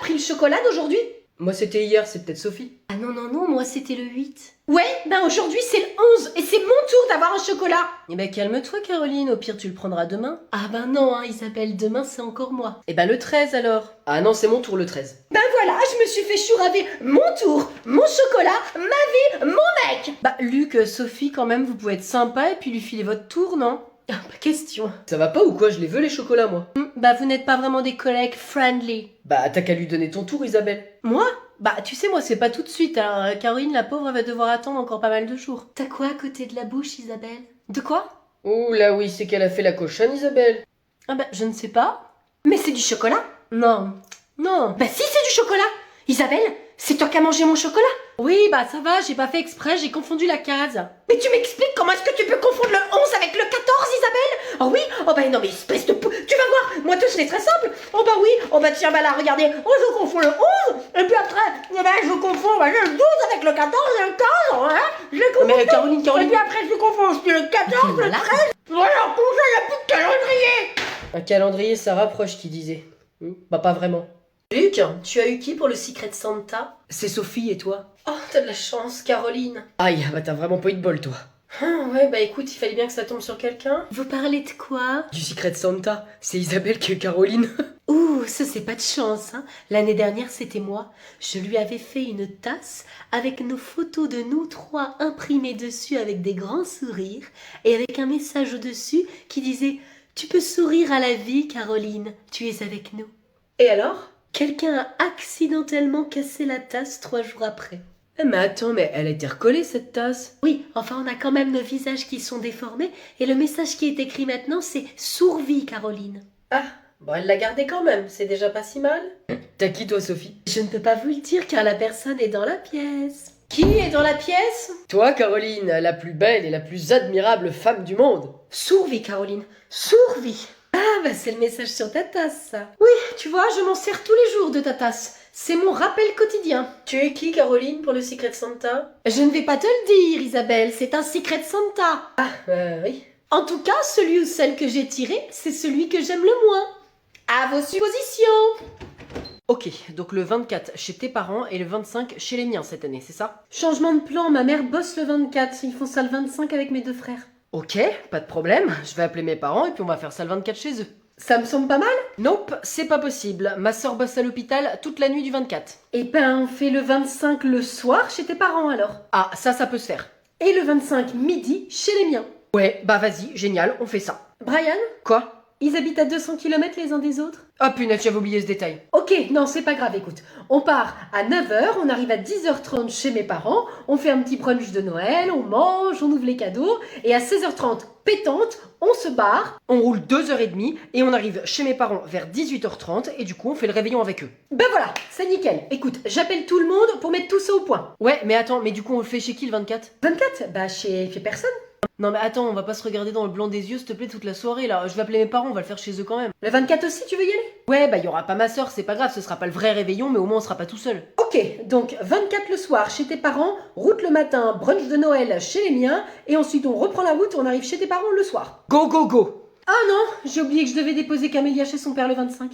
pris le chocolat d'aujourd'hui? Moi c'était hier, c'est peut-être Sophie. Ah non, non, non, moi c'était le 8. Ouais, ben aujourd'hui c'est le 11 et c'est mon tour d'avoir un chocolat. Eh ben calme-toi Caroline, au pire tu le prendras demain. Ah ben non, hein, Isabelle, demain c'est encore moi. Eh ben le 13 alors. Ah non, c'est mon tour le 13. Ben voilà, je me suis fait chouraver mon tour, mon chocolat, ma vie, mon mec. Bah Luc, Sophie quand même, vous pouvez être sympa et puis lui filer votre tour, non? Ah, pas question. Ça va pas ou quoi? Je les veux les chocolats moi. Bah vous n'êtes pas vraiment des collègues friendly. Bah t'as qu'à lui donner ton tour Isabelle. Moi? Bah tu sais moi c'est pas tout de suite, alors Caroline la pauvre elle va devoir attendre encore pas mal de jours. T'as quoi à côté de la bouche, Isabelle? De quoi? Ouh là oui, c'est qu'elle a fait la cochonne Isabelle. Ah bah je ne sais pas. Mais c'est du chocolat? Non. Non. Bah si c'est du chocolat. Isabelle, c'est toi qui as mangé mon chocolat? Oui bah ça va, j'ai pas fait exprès, j'ai confondu la case. Mais tu m'expliques comment est-ce que tu peux confondre le 11 avec le 14, Isabelle? Oh oui? Oh bah non mais espèce de tu vas voir, moi tout c'est très simple. Oh bah oui, oh bah tiens bah là regardez, oh je confonds le 11 et puis après, eh ben je confonds le 12 avec le 14 et le 15, hein? Je confonds Mais tout. Caroline, Et puis après je confonds aussi le 14, le 13. Voilà, comment ça, y a plus de calendrier? Un calendrier ça rapproche qui disait. Bah pas vraiment. Luc, tu as eu qui pour le Secret Santa? C'est Sophie et toi? Oh, t'as de la chance, Caroline. Aïe, bah t'as vraiment pas eu de bol toi. Ouais, bah écoute, il fallait bien que ça tombe sur quelqu'un. Vous parlez de quoi? Du Secret Santa, c'est Isabelle qui est Caroline. Ouh, ça c'est pas de chance, hein. L'année dernière, c'était moi. Je lui avais fait une tasse avec nos photos de nous trois imprimées dessus avec des grands sourires et avec un message au-dessus qui disait « Tu peux sourire à la vie, Caroline, tu es avec nous. » Et alors? Quelqu'un a accidentellement cassé la tasse 3 jours après. Mais attends, mais elle a été recollée cette tasse. Oui, enfin on a quand même nos visages qui sont déformés et le message qui est écrit maintenant c'est « Survie, Caroline ». Ah, bon elle l'a gardée quand même, c'est déjà pas si mal. T'as qui toi Sophie? Je ne peux pas vous le dire car la personne est dans la pièce. Qui est dans la pièce? Toi Caroline, la plus belle et la plus admirable femme du monde. Survie, Caroline. Survie. Ah, bah c'est le message sur ta tasse, ça. Oui, tu vois, je m'en sers tous les jours de ta tasse. C'est mon rappel quotidien. Tu es qui Caroline pour le Secret Santa? Je ne vais pas te le dire, Isabelle, c'est un Secret Santa. Ah, oui. En tout cas, celui ou celle que j'ai tiré, c'est celui que j'aime le moins. À vos suppositions. Ok, donc le 24 chez tes parents et le 25 chez les miens cette année, c'est ça? Changement de plan, ma mère bosse le 24, ils font ça le 25 avec mes 2 frères. Ok, pas de problème, je vais appeler mes parents et puis on va faire ça le 24 chez eux. Ça me semble pas mal? Nope, c'est pas possible, ma soeur bosse à l'hôpital toute la nuit du 24. Eh ben, on fait le 25 le soir chez tes parents alors. Ah, ça peut se faire. Et le 25 midi chez les miens. Ouais, bah vas-y, génial, on fait ça. Brian, Quoi? ils habitent à 200 km les uns des autres? Ah punaise, j'avais oublié ce détail. Ok, non, c'est pas grave, écoute. On part à 9h, on arrive à 10h30 chez mes parents, on fait un petit brunch de Noël, on mange, on ouvre les cadeaux, et à 16h30, pétante, on se barre. On roule 2h30 et on arrive chez mes parents vers 18h30 et du coup on fait le réveillon avec eux. Ben voilà, c'est nickel. Écoute, j'appelle tout le monde pour mettre tout ça au point. Ouais, mais attends, mais du coup on le fait chez qui le 24? 24? Bah chez personne. Non mais attends, on va pas se regarder dans le blanc des yeux s'il te plaît toute la soirée là. Je vais appeler mes parents, on va le faire chez eux quand même. Le 24 aussi, tu veux y aller? Ouais, bah y aura pas ma soeur, c'est pas grave, ce sera pas le vrai réveillon, mais au moins on sera pas tout seul. Ok, donc 24 le soir chez tes parents, route le matin, brunch de Noël chez les miens, et ensuite on reprend la route, on arrive chez tes parents le soir. Go go go! Ah non, j'ai oublié que je devais déposer Camélia chez son père le 25.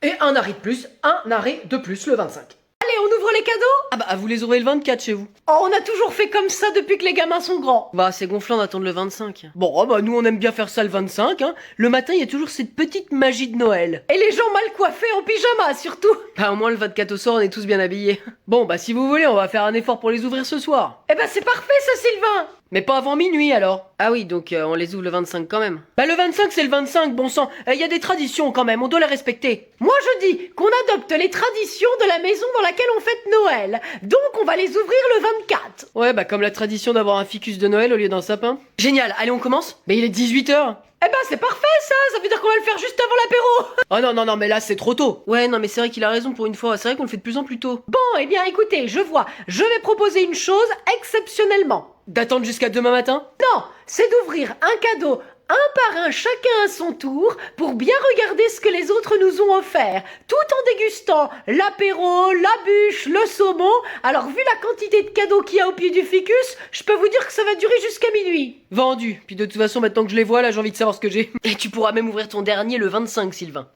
Et un arrêt de plus, un arrêt de plus le 25. Allez, on ouvre les cadeaux? Ah bah vous les ouvrez le 24 chez vous. Oh, on a toujours fait comme ça depuis que les gamins sont grands. Bah c'est gonflant d'attendre le 25. Bon, oh, bah nous on aime bien faire ça le 25, hein. Le matin il y a toujours cette petite magie de Noël. Et les gens mal coiffés en pyjama surtout. Bah au moins le 24 au soir on est tous bien habillés. Bon bah si vous voulez on va faire un effort pour les ouvrir ce soir. Eh ben c'est parfait ça, Sylvain. Mais pas avant minuit alors. Ah oui, donc on les ouvre le 25 quand même. Bah le 25 c'est le 25, bon sang. Il y a des traditions quand même, on doit les respecter. Moi je dis qu'on adopte les traditions de la maison dans laquelle on fête Noël. Donc on va les ouvrir le 24. Ouais, bah comme la tradition d'avoir un ficus de Noël au lieu d'un sapin. Génial, allez on commence. Mais il est 18h. Eh ben c'est parfait ça veut dire qu'on va le faire juste avant l'apéro. Oh non, non, non, mais là c'est trop tôt. Ouais, non, mais c'est vrai qu'il a raison pour une fois, c'est vrai qu'on le fait de plus en plus tôt. Bon, eh bien écoutez, je vais proposer une chose exceptionnellement. D'attendre jusqu'à demain matin? Non, c'est d'ouvrir un cadeau un par un, chacun à son tour, pour bien regarder ce que les autres nous ont offert, tout en dégustant l'apéro, la bûche, le saumon. Alors vu la quantité de cadeaux qu'il y a au pied du ficus, je peux vous dire que ça va durer jusqu'à minuit. Vendu. Puis de toute façon, maintenant que je les vois, là j'ai envie de savoir ce que j'ai. Et tu pourras même ouvrir ton dernier le 25, Sylvain.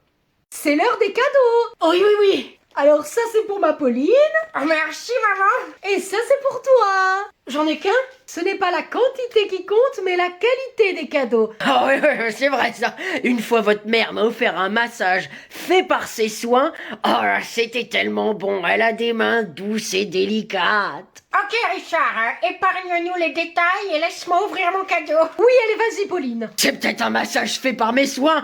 C'est l'heure des cadeaux. Oui, oui, oui. Alors ça c'est pour ma Pauline. Oh, merci, maman. Et ça c'est pour toi. J'en ai qu'un. Ce n'est pas la quantité qui compte, mais la qualité des cadeaux. Ah oui, c'est vrai ça. Une fois votre mère m'a offert un massage fait par ses soins. Oh là, c'était tellement bon. Elle a des mains douces et délicates. Ok, Richard, épargne-nous les détails et laisse-moi ouvrir mon cadeau. Oui, allez, vas-y, Pauline. C'est peut-être un massage fait par mes soins.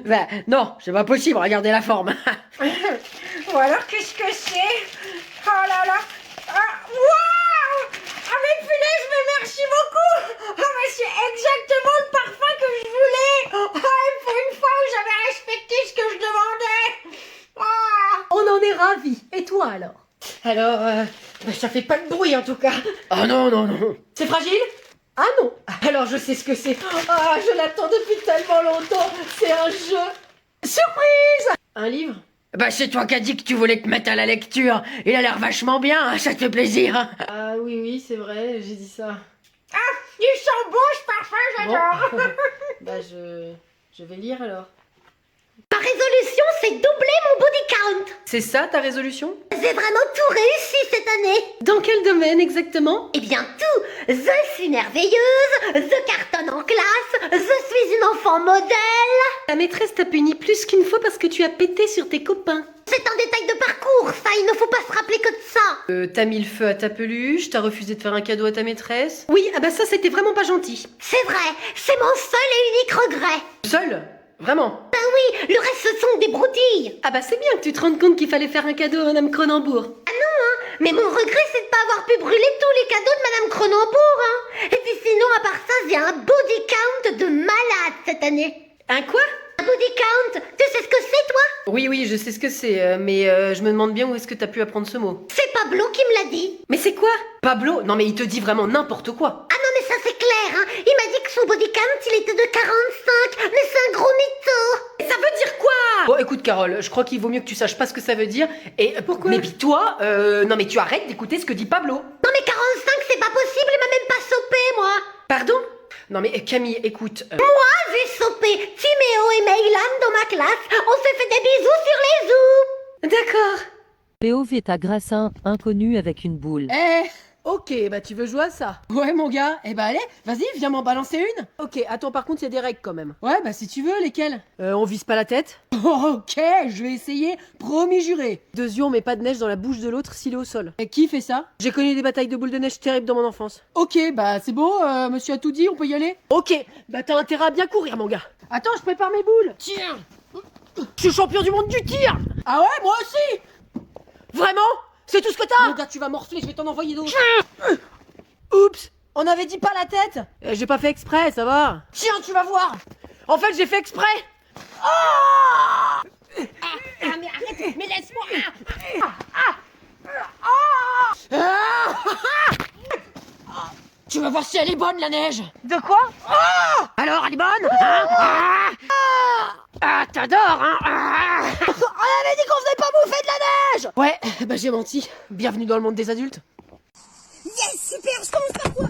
Ben non, c'est pas possible. Regardez la forme. Ou alors, qu'est-ce que c'est? Oh là là. Waouh! Ah mais punaise, mais merci beaucoup. Ah mais c'est exactement le parfum que je voulais. Ah, et pour une fois où j'avais respecté ce que je demandais. Ah. On en est ravis. Et toi alors? Alors, ça fait pas de bruit en tout cas. Oh non, non, non. C'est fragile? Ah non. Alors je sais ce que c'est. Ah, je l'attends depuis tellement longtemps. C'est un jeu. Surprise. Un livre? Bah c'est toi qui as dit que tu voulais te mettre à la lecture. Il a l'air vachement bien, hein, ça te fait plaisir. Ah oui, oui, c'est vrai, j'ai dit ça. Ah, il sent bon ce parfum, j'adore. Bon. Bah je vais lire alors. Ma résolution, c'est doubler mon body count. C'est ça ta résolution? J'ai vraiment tout réussi cette année. Dans quel domaine exactement? Eh bien tout. Je suis merveilleuse, je cartonne en classe, je suis une enfant modèle. La maîtresse t'a puni plus qu'une fois parce que tu as pété sur tes copains. C'est un détail de parcours, ça, il ne faut pas se rappeler que de ça. T'as mis le feu à ta peluche, t'as refusé de faire un cadeau à ta maîtresse. Oui, ah bah ça c'était vraiment pas gentil. C'est vrai, c'est mon seul et unique regret. Seul? Vraiment? Ben oui, le reste ce sont des broutilles. Ah bah c'est bien que tu te rendes compte qu'il fallait faire un cadeau à Madame Cronenbourg. Ah non, hein, mais mon regret c'est de pas avoir pu brûler tous les cadeaux de Madame Cronenbourg, hein. Et puis sinon, à part ça, j'ai un body count de malade cette année. Un quoi? Un body count, tu sais ce que c'est toi? Oui, oui, je sais ce que c'est, mais je me demande bien où est-ce que t'as pu apprendre ce mot. C'est Pablo qui me l'a dit. Mais c'est quoi? Pablo? Non mais il te dit vraiment n'importe quoi. Ah non mais ça c'est clair, hein. Il m'a dit que son body count il était de 45, mais c'est un gros mytho. Ça veut dire quoi? Bon écoute Carole, je crois qu'il vaut mieux que tu saches pas ce que ça veut dire, et pourquoi? Mais puis toi, non mais tu arrêtes d'écouter ce que dit Pablo. Non mais 45 c'est pas possible, il m'a même pas sopé moi. Pardon? Non mais Camille, écoute... Moi j'ai sopé Timéo et Meylan dans ma classe, on s'est fait des bisous sur les joues. D'accord. POV est à Grassin, inconnu avec une boule. Ok, bah tu veux jouer à ça? Ouais mon gars, eh bah allez, vas-y, viens m'en balancer une. Ok, attends, par contre il y a des règles quand même. Ouais, bah si tu veux, lesquelles? On vise pas la tête. Oh, ok, je vais essayer, promis juré. Deux yeux, on met pas de neige dans la bouche de l'autre s'il est au sol. Et qui fait ça? J'ai connu des batailles de boules de neige terribles dans mon enfance. Ok, bah c'est bon, monsieur a tout dit, on peut y aller? Ok, bah t'as intérêt à bien courir mon gars. Attends, je prépare mes boules. Tiens. Je suis champion du monde du tir. Ah ouais, moi aussi. Vraiment? C'est tout ce que t'as? Mon gars, tu vas morfler, je vais t'en envoyer d'autres. Oups, on avait dit pas la tête. J'ai pas fait exprès, ça va. Tiens, tu vas voir. En fait, j'ai fait exprès. Mais arrête, mais laisse-moi. Tu vas voir si elle est bonne la neige. De quoi? Alors elle est bonne? T'adores, hein? On avait dit qu'on faisait pas bouffer de la neige. Ouais, bah j'ai menti. Bienvenue dans le monde des adultes. Yes, super, je commence par quoi?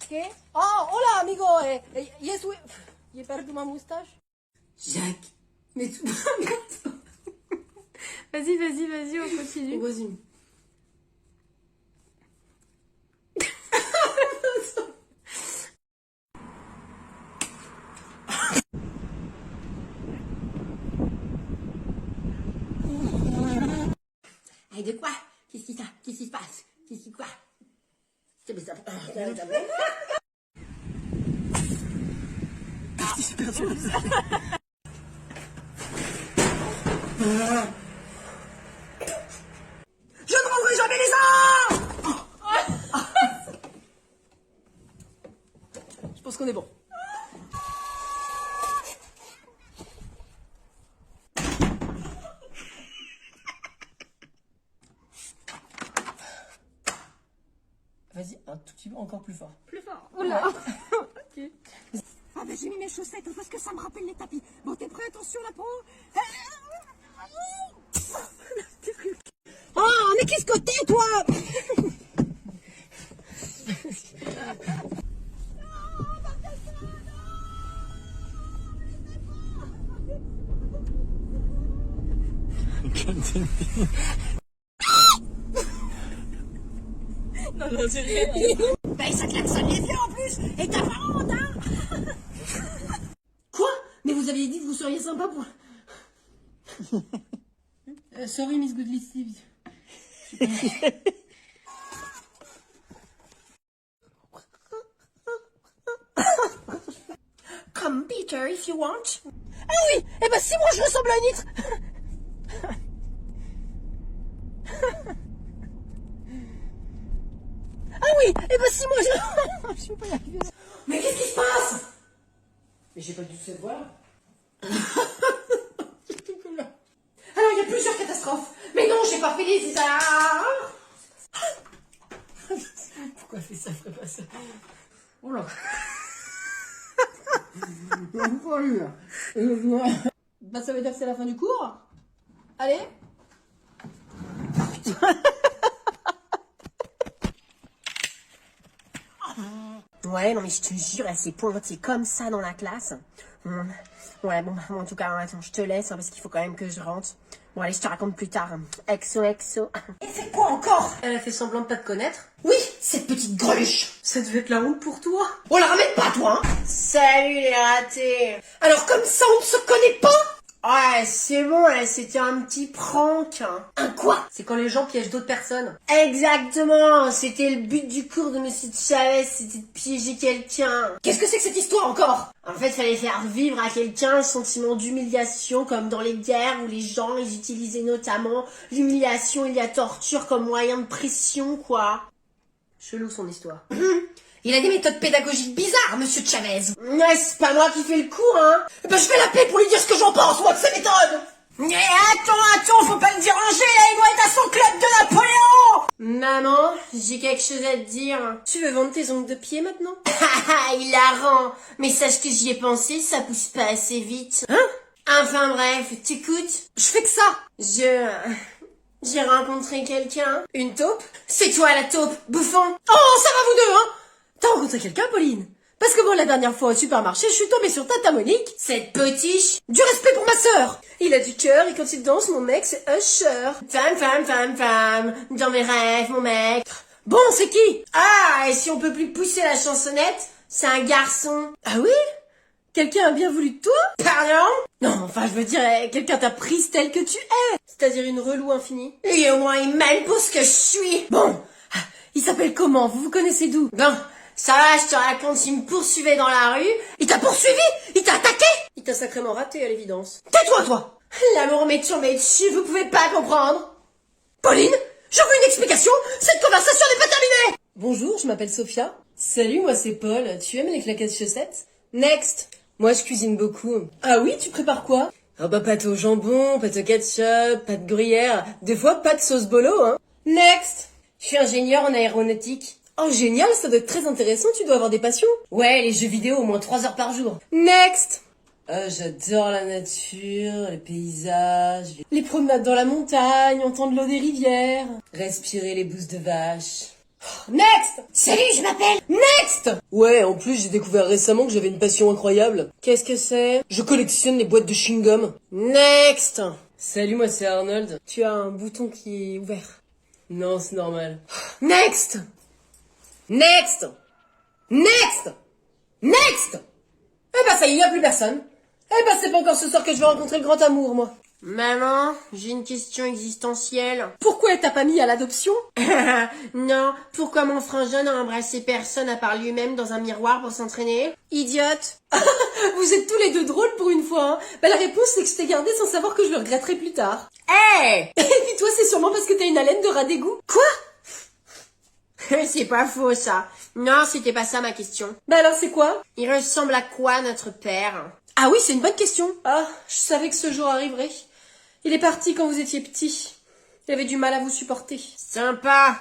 ¿Qué? Oh, hola, amigo. Yes, we... J'ai perdu ma moustache. Jacques, mais tout Vas-y, on continue. Vas-y. Allez, de quoi? Qu'est-ce qui se passe? Qu'est-ce qui quoi? C'est bizarre. Je ne rendrai jamais les armes! Je pense qu'on est bon. Vas-y, un tout petit peu encore plus fort. Plus fort. Oula. Ok. Ah, mais j'ai mis mes chaussettes parce que ça me rappelle les tapis. Bon, t'es prêt? Attention, la peau. Oh, mais qu'est-ce que t'es, toi? Ben, ça klaxonne les vieux en plus. Et t'as pas honte, hein? Quoi? Mais vous aviez dit que vous seriez sympa pour... Sorry, Miss Goodly Sleeves. Come Peter if you want. Ah oui. Eh ben, si moi je ressemble à Nitre. Ah oui. Eh ben, si moi je... Je peux pas y arriver. Mais qu'est-ce qui se passe? Mais j'ai pas du tout cette voix-là. Alors, il y a plusieurs catastrophes. Mais non, j'ai pas fait les César. Pourquoi elle fait ça? Elle ferait pas ça. Oh là. Bah, ça veut dire que c'est la fin du cours. Allez. Ouais, non mais je te jure, elle s'est pointée comme ça dans la classe. Ouais, bon, en tout cas, attends, je te laisse parce qu'il faut quand même que je rentre. Bon, allez, je te raconte plus tard. Exo. Et c'est quoi encore? Elle a fait semblant de pas te connaître. Oui, cette petite greluche. Ça devait être la honte pour toi. On la ramène pas, toi, hein? Salut les ratés. Alors comme ça, on ne se connaît pas? Ouais, c'est bon, c'était un petit prank. Un quoi? C'est quand les gens piègent d'autres personnes. Exactement, c'était le but du cours de Monsieur Chavez, c'était de piéger quelqu'un. Qu'est-ce que c'est que cette histoire encore? En fait, fallait faire vivre à quelqu'un un sentiment d'humiliation, comme dans les guerres où les gens, ils utilisaient notamment l'humiliation et la torture comme moyen de pression, quoi. Chelou son histoire. Il a des méthodes pédagogiques bizarres, Monsieur Chavez. Ouais, c'est pas moi qui fais le cours, hein. Eh ben, je vais l'appeler pour lui dire ce que j'en pense, moi, de ces méthodes. Mais attends, faut pas le déranger, là, il doit être à son club de Napoléon. Maman, j'ai quelque chose à te dire. Tu veux vendre tes ongles de pied maintenant? Haha, hilarant. Mais sache que j'y ai pensé, ça pousse pas assez vite. Hein? Enfin bref, t'écoutes? Je fais que ça. J'ai rencontré quelqu'un. Une taupe? C'est toi la taupe, bouffon. Oh, ça va vous deux, hein? T'as rencontré quelqu'un, Pauline? Parce que bon, la dernière fois au supermarché, je suis tombée sur Tata Monique. Cette potiche. Du respect pour ma sœur. Il a du cœur et quand il danse, mon mec, c'est Usher. Femme. Dans mes rêves, mon mec. Bon, c'est qui? Ah, et si on peut plus pousser la chansonnette, c'est un garçon. Ah oui? Quelqu'un a bien voulu de toi? Pardon? Non, enfin, je veux dire, quelqu'un t'a prise telle que tu es. C'est-à-dire une relou infinie. Et au moins il m'aime pour ce que je suis. Bon, il s'appelle comment? Vous vous connaissez d'où? Bon, ça va, je te raconte, il me poursuivait dans la rue. Il t'a poursuivi? Il t'a attaqué? Il t'a sacrément raté, à l'évidence. Tais-toi, toi. L'amour m'est tombé dessus, vous pouvez pas comprendre. Pauline, je veux une explication. Cette conversation n'est pas terminée. Bonjour, je m'appelle Sophia. Salut, moi c'est Paul. Tu aimes les claquettes chaussettes? Next. Moi je cuisine beaucoup. Ah oui, tu prépares quoi? Ah bah pâte au jambon, pâte au ketchup, pâte gruyère, des fois pâte sauce bolo, hein. Next. Je suis ingénieur en aéronautique. Oh génial, ça doit être très intéressant, tu dois avoir des passions. Ouais, les jeux vidéo au moins 3 heures par jour. Next. J'adore la nature, les paysages, les promenades dans la montagne, entendre l'eau des rivières, respirer les bousses de vache. Next. Salut, je m'appelle. Next. Ouais, en plus j'ai découvert récemment que j'avais une passion incroyable. Qu'est-ce que c'est? Je collectionne les boîtes de chewing-gum. Next. Salut, moi c'est Arnold. Tu as un bouton qui est ouvert. Non, c'est normal. Next. Next. Next. Next. Eh ben ça y est, y a plus personne. Eh ben c'est pas encore ce soir que je vais rencontrer le grand amour, moi. Maman, j'ai une question existentielle. Pourquoi elle t'a pas mis à l'adoption? Non, pourquoi mon frangin n'a embrassé personne à part lui-même dans un miroir pour s'entraîner? Idiote. Vous êtes tous les deux drôles pour une fois, hein. Bah la réponse c'est que je t'ai gardé sans savoir que je le regretterai plus tard. Hey. Et puis toi c'est sûrement parce que t'as une haleine de rat d'égout. Quoi? C'est pas faux ça. Non, c'était pas ça ma question. Bah alors c'est quoi? Il ressemble à quoi notre père? Ah oui, c'est une bonne question. Ah, je savais que ce jour arriverait. Il est parti quand vous étiez petit. Il avait du mal à vous supporter. Sympa.